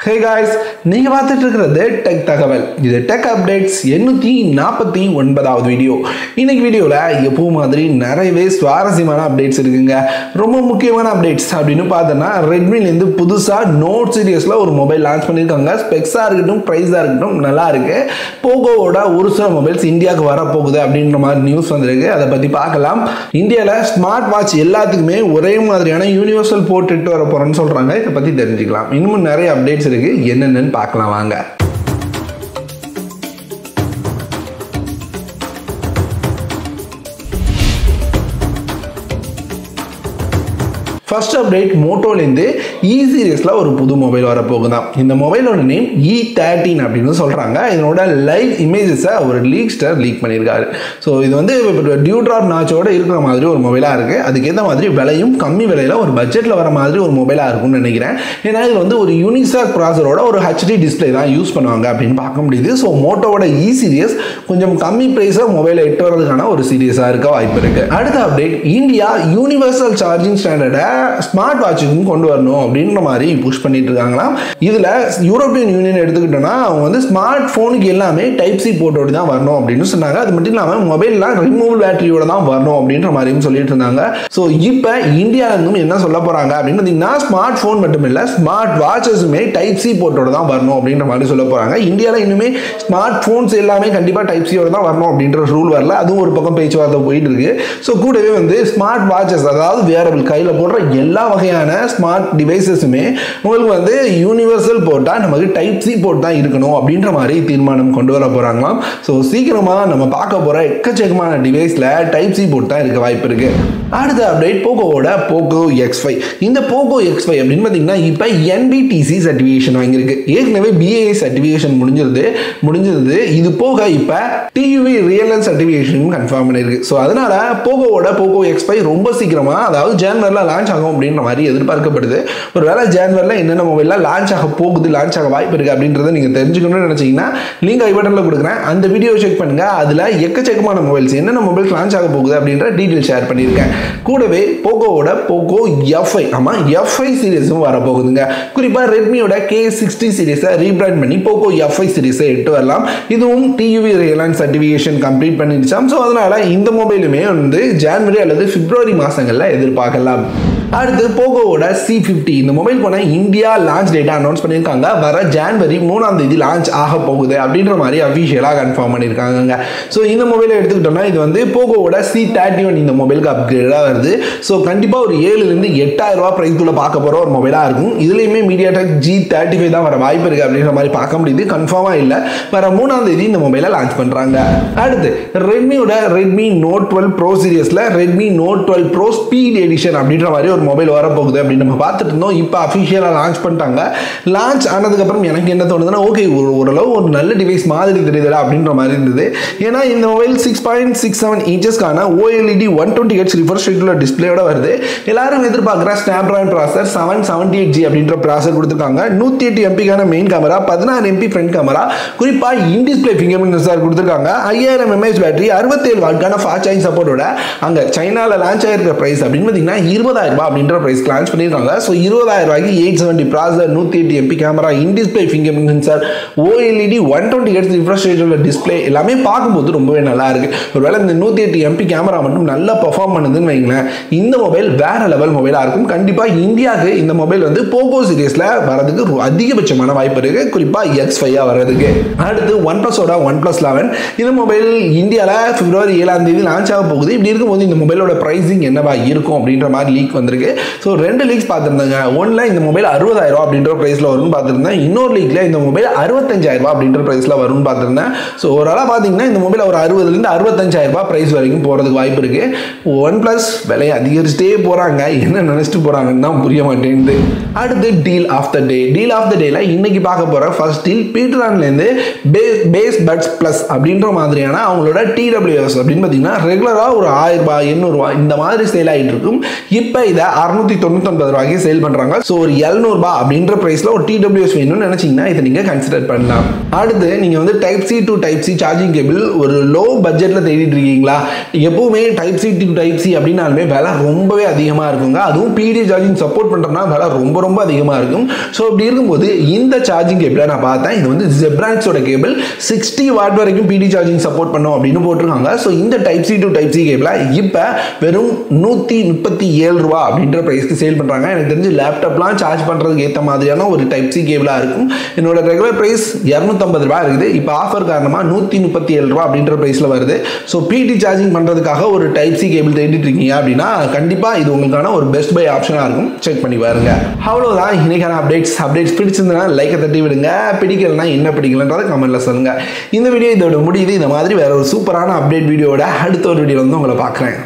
Hey guys, நீங்க பார்த்துட்டு இருக்கிறது டெக் தகவல். இது டெக் அப்டேட்ஸ் 849வது வீடியோ. இன்னைக்கு வீடியோல எப்போ மாதிரி நிறையவே சுவாரஸ்யமான அப்டேட்ஸ் இருக்குங்க. ரொம்ப முக்கியமான அப்டேட்ஸ் அப்படின்னு பார்த்தோம்னா Redmi இருந்து புதுசா Note சீரிஸ்ல ஒரு மொபைல் லான்ச் பண்ணிருக்காங்க. ஸ்பெக்ஸா இருக்கட்டும், பிரைஸா இருக்கட்டும் நல்லா இருக்கு. Pocoவோட ஒரு சில மொபைல்ஸ் இந்தியாவுக்கு வர போகுது அப்படின்ற மாதிரி நியூஸ் வந்திருக்கு. அதை பத்தி பார்க்கலாம். இந்தியால ஸ்மார்ட் வாட்ச் எல்லாத்துக்குமே ஒரே மாதிரியான யூனிவர்சல் போர்ட் இட்டு வர போறேன்னு சொல்றாங்க. இதை பத்தி தெரிஞ்சுக்கலாம். இன்னும் நிறைய அப்டேட்ஸ் என்னன்னு பார்க்கலாம் வாங்க. ஃபர்ஸ்ட் அப்டேட் மோட்டோலேருந்து இ சீரிஸ்ல ஒரு புது மொபைல் வரப்போகுதான். இந்த மொபைலோட நேம் E13 அப்படின்னு சொல்றாங்க. இதனோட லைவ் இமேஜஸை ஒரு லீக்ஸ்டர் லீக் பண்ணியிருக்காரு. ஸோ இது வந்து டியூ ட்ராப் நாச்சோட இருக்கிற மாதிரி ஒரு மொபைலாக இருக்கு. அதுக்கேற்ற மாதிரி விலையும் கம்மி விலையில ஒரு பட்ஜெட்ல வர மாதிரி ஒரு மொபைலாக இருக்கும்னு நினைக்கிறேன். ஏன்னா இது வந்து ஒரு யூனிசாக் ப்ராசரோட ஒரு HD டிஸ்பிளே தான் யூஸ் பண்ணுவாங்க அப்படின்னு பார்க்க முடியுது. ஸோ மோட்டோவோட இ சீரிஸ் கொஞ்சம் கம்மி பிரைஸா மொபைலை எட்டு வரதுக்கான ஒரு சீரியஸாக இருக்க வாய்ப்பு இருக்கு. அடுத்த அப்டேட், இந்தியா யூனிவர்சல் சார்ஜிங் ஸ்டாண்டர்டை ஸ்மார்ட் வாட்சுக்கும் கொண்டு வரணும் அப்படின்ற மாதிரி புஷ் பண்ணிட்டு இருக்காங்களாம். இதுல யூரோப்பியன் யூனியன் எடுத்துக்கிட்டோம்னா அவங்க வந்து ஸ்மார்ட் போனுக்கு எல்லாமே டைப் சி போர்ட்டோட தான் வரணும் அப்படின்னு சொன்னாங்க. அது மட்டும் இல்லாம மொபைல்லாம் ரிமூவல் பேட்டரியோட தான் வரணும் அப்படின்ற மாதிரியும் சொல்லிட்டு இருந்தாங்க. ஸோ இப்போ இந்தியால இருந்தும் என்ன சொல்ல போறாங்க அப்படின்னு பார்த்தீங்கன்னா ஸ்மார்ட் போன் மட்டும் இல்ல ஸ்மார்ட் வாட்சஸுமே டைப் சி போர்ட்டோட தான் வரணும் அப்படின்ற மாதிரி சொல்ல போறாங்க. இந்தியாவில் இன்னுமே ஸ்மார்ட் போன்ஸ் எல்லாமே கண்டிப்பா டைப் சியோட தான் வரணும் அப்படின்ற ரூல் வரல. அதுவும் ஒரு பக்கம் பேச்சுவார்த்தை போயிட்டு இருக்கு. ஸோ கூடவே வந்து ஸ்மார்ட் வாட்சஸ் அதாவது வேரபிள் கையில் போடுற எல்லா வகையான ஸ்மார்ட் டிவைசஸுமே உங்களுக்கு வந்து யூனிவர்சல் போர்ட்டா நமக்கு டைப் சி போர்ட் தான் இருக்கணும் அப்படின்ற மாதிரி தீர்மானம் கொண்டு வர போறாங்களாம். ஸோ சீக்கிரமா நம்ம பார்க்க போற எக்கச்சக்கமான டிவைஸ்ல டைப் சி போர்ட் தான் இருக்க வாய்ப்பு இருக்கு. அடுத்த அப்டேட் போகோவோட Poco X5. இந்த Poco X5 அப்படின்னு பார்த்தீங்கன்னா இப்போ NBTC சர்டிஃபிகேஷன் வாங்கியிருக்கு. ஏற்கனவே BAI சர்டிஃபிகேஷன் முடிஞ்சிருது. இது போக இப்போ TUV ரியல் சர்டிஃபிகேஷன் கன்ஃபார்ம் பண்ணியிருக்கு. ஸோ அதனால போகோவோட Poco X5 ரொம்ப சீக்கிரமா அதாவது ஜான்வரியில் லான்ச் ஆகும் அப்படின்ற மாதிரி எதிர்பார்க்கப்படுது. ஒருவேளை ஜான்வரியில் என்னென்ன மொபைல்லாம் லான்ச் ஆக போகுது, லான்ச் ஆக வாய்ப்பு இருக்கு அப்படின்றத நீங்க தெரிஞ்சுக்கணும்னு நினைச்சீங்கன்னா லிங்க் ஐ பட்டன்ல கொடுக்குறேன். அந்த வீடியோ செக் பண்ணுங்க. அதுல எக்கச்சக்கமான மொபைல்ஸ் என்னென்ன மொபைல்ஸ் லான்ச் ஆக போகுது அப்படின்ற டீடைல் ஷேர் பண்ணியிருக்கேன். கூடவே போகோவோட Poco F5 ஆமா F5 சீரிஸும் வர போகுதுங்க. குறிப்பா ரெட்மியோட K60 சீரிஸை ரீபிராண்ட் பண்ணி Poco F5 சீரிஸை எட்டு வரலாம். இதுவும் TUV ரியல் சர்டிஃபிகேஷன் கம்ப்ளீட் பண்ணிடுச்சாம். ஸோ அதனால இந்த மொபைலுமே வந்து ஜனவரி அல்லது பிப்ரவரி மாசங்கள்ல எதிர்பார்க்கலாம். அடுத்து போகோவோட C50 இந்த மொபைல் போன இந்தியா லான்ச் டேட்டா அனௌன்ஸ் பண்ணியிருக்காங்க. வர ஜனவரி 3ஆம் தேதி லான்ச் ஆக போகுது அப்படின்ற மாதிரி அஃபிஷியலாக கன்ஃபார்ம் பண்ணியிருக்காங்க. ஸோ இந்த மொபைலை எடுத்துக்கிட்டோம்னா இது வந்து போகோவோட C31 இந்த மொபைலுக்கு அப்கிரேடாக வருது. ஸோ கண்டிப்பாக ஒரு 7,000 to 8,000 பிரைஸ்க்குள்ள பார்க்க போகிற ஒரு மொபைலாக இருக்கும். இதுலையுமே MediaTek G35 தான் வர வாய்ப்பு இருக்குது அப்படின்ற மாதிரி பார்க்க முடியுது. கன்ஃபார்மாக இல்லை, வர 3ஆம் தேதி இந்த மொபைலை லான்ச் பண்ணுறாங்க. அடுத்து ரெட்மியோட Redmi Note 12 Pro சீரியஸில் Redmi Note 12 Pro Speed Edition அப்படின்ற மாதிரி ஒரு மொபைல் வரப்போகுது அப்படின்னு நம்ம பார்த்துட்டு இருந்தோம். இப்போ அஃபிஷியலாக லான்ச் பண்ணிட்டாங்க. லான்ச் ஆனதுக்கப்புறம் எனக்கு என்ன தோணுதுன்னா ஓகே ஓரளவு ஒரு நல்ல டிவைஸ் மாதிரி தெரியுதுல அப்படின்ற மாதிரி இருந்தது. ஏன்னா இந்த மொபைல் 6.67 இன்ச்சஸ்க்கான OLED 120Hz ரிஃப்ரெஷ் ரேட்ல டிஸ்பிளேயோட வருது. எல்லாரும் எதிர்பார்க்குற ஸ்னாப்டிராகன் ப்ராசர் 778G அப்படின்ற ப்ராசர் கொடுத்துருக்காங்க. 108 MP main camera, 16 MP front camera, குறிப்பாக in display fingerprint sensor கொடுத்துருக்காங்க. 5000 mAh பேட்டரி, 67 வாட்கான ஃபாஸ்ட் சார்ஜிங் சப்போர்ட்டோட அங்கே சைனாவில் லான்ச் ஆயிருக்கிற பிரைஸ் அப்படின்னு பார்த்தீங்கன்னா 20,000 அப்படின்ற பிரைஸ் லான்ச் பண்ணிருக்காங்க. ஸோ 20,000 ரூபாய்க்கு 870 ப்ராசர், 108 MP கேமரா, இன் display fingerprint sensor, OLED 120Hz refresh ரேட்ல டிஸ்பிளே எல்லாமே பார்க்கும்போது ரொம்பவே நல்லா இருக்கு. ஒருவேளை இந்த 108 MP கேமரா மட்டும் நல்லா பெர்ஃபார்ம் பண்ணுதுன்னு வைங்களேன், இந்த மொபைல் வேற லெவல் மொபைலாக இருக்கும். கண்டிப்பாக இந்தியாவுக்கு இந்த மொபைல் வந்து போகோ சீரிஸ்ல வரதுக்கு அதிகபட்சமான வாய்ப்பு இருக்கு, குறிப்பாக X5 வர்றதுக்கு. அடுத்து ஒன்பிளஸோட OnePlus 11 இந்த மொபைல் இந்தியாவில் பிப்ரவரி 7ஆம் தேதி லான்ச் ஆக போகுது. இப்படி இருக்கும்போது இந்த மொபைலோட பிரைசிங் என்னவா இருக்கும் அப்படின்ற மாதிரி லீக் வந்திருக்கு. ஸோ 2 லீக்ஸ் பார்த்துருந்தாங்க. ஒன்றில் இந்த மொபைல் 60,000 அப்படின்ற ப்ரைஸில் வரும்னு பார்த்துருந்தேன். இன்னொரு லீக்ல இந்த மொபைல் 65,000 அப்படின்ற ப்ரைஸில் வரும்னு பார்த்துருந்தேன். ஸோ ஓரளவு பார்த்தீங்கன்னா இந்த மொபைல் ஒரு 60,000 to 65,000 ப்ரைஸ் வரைக்கும் போகிறதுக்கு வாய்ப்பு இருக்கு. OnePlus விலையை அதிகரிச்சுட்டே போகிறாங்க, என்ன நினைச்சிட்டு போகிறாங்கன்னு தான் புரிய மாட்டேங்குது. அடுத்து டீல் ஆஃப் த டேல இன்னைக்கு பார்க்க போகிற ஃபர்ஸ்ட் டீல் பீட்டரான்லேருந்து பேஸ் பட்ஸ் ப்ளஸ் அப்படின்ற மாதிரியான அவங்களோட TWS அப்படின்னு பார்த்தீங்கன்னா ரெகுலராக ஒரு 1000 ரூபாய் 800 ரூபாய் இந்த மாதிரி சேல் ஆகிட்டு இருக்கும். இப்போ இதை கடையில் 699 ரூபாய்க்கு சேல் பண்ணுறாங்க. ஸோ ஒரு 700 ரூபாய் அப்படின்ற ப்ரைஸில் ஒரு TWS வேணும்னு நினச்சிங்கன்னா இதை நீங்கள் கன்சிடர் பண்ணலாம். அடுத்து நீங்கள் வந்து type C to type C charging cable ஒரு லோ பட்ஜெட்டில் தேடிட்டு இருக்கீங்களா? எப்பவுமே type C to type C அப்படின்னாலுமே விலை ரொம்பவே அதிகமாக இருக்குங்க. அதுவும் PD சார்ஜிங் சப்போர்ட் பண்ணுறதுனா விலை ரொம்ப அதிகமாக இருக்கும். ஸோ இப்படி இருக்கும்போது இந்த சார்ஜிங் கேபிளை நான் பார்த்தேன். இது வந்து ஜெப்ரான்ஸோட கேபிள் 60 வாட் வரைக்கும் PD சார்ஜிங் சப்போர்ட் பண்ணும் அப்படின்னு போட்டிருக்காங்க. ஸோ இந்த type C to type C கேபிளை இப்போ வெறும் 137 ரூபா அப்படின்ற பிரைஸ்க்கு சேல் பண்ணுறாங்க. எனக்கு தெரிஞ்சு லேப்டாப்லாம் சார்ஜ் பண்ணுறதுக்கு ஏற்ற மாதிரியான ஒரு டைப் சி கேபிளாக இருக்கும். என்னோட ரெகுலர் பிரைஸ் 250 ரூபா இருக்குது. இப்போ ஆஃபர் காரணமாக 137 ரூபா அப்படின்ற பிரைஸில் வருது. ஸோ PD சார்ஜிங் பண்ணுறதுக்காக ஒரு டைப் சி கேபிள் தேடிட்டு இருக்கீங்க அப்படின்னா கண்டிப்பாக இது உங்களுக்கான ஒரு பெஸ்ட் பை ஆப்ஷனாக இருக்கும். செக் பண்ணி பாருங்க. அவ்வளோதான் இன்னைக்கான அப்டேட்ஸ் பிடிச்சிருந்தா லைக்கை தட்டி விடுங்க. பிடிக்கலன்னா என்ன பிடிக்கலன்றதை கமெண்ட்ல சொல்லுங்க. இந்த வீடியோ இதோட முடியுது. இந்த மாதிரி வேற ஒரு சூப்பரான அப்டேட் வீடியோட அடுத்த ஒரு வீடியோ வந்து உங்களை பார்க்குறேன்.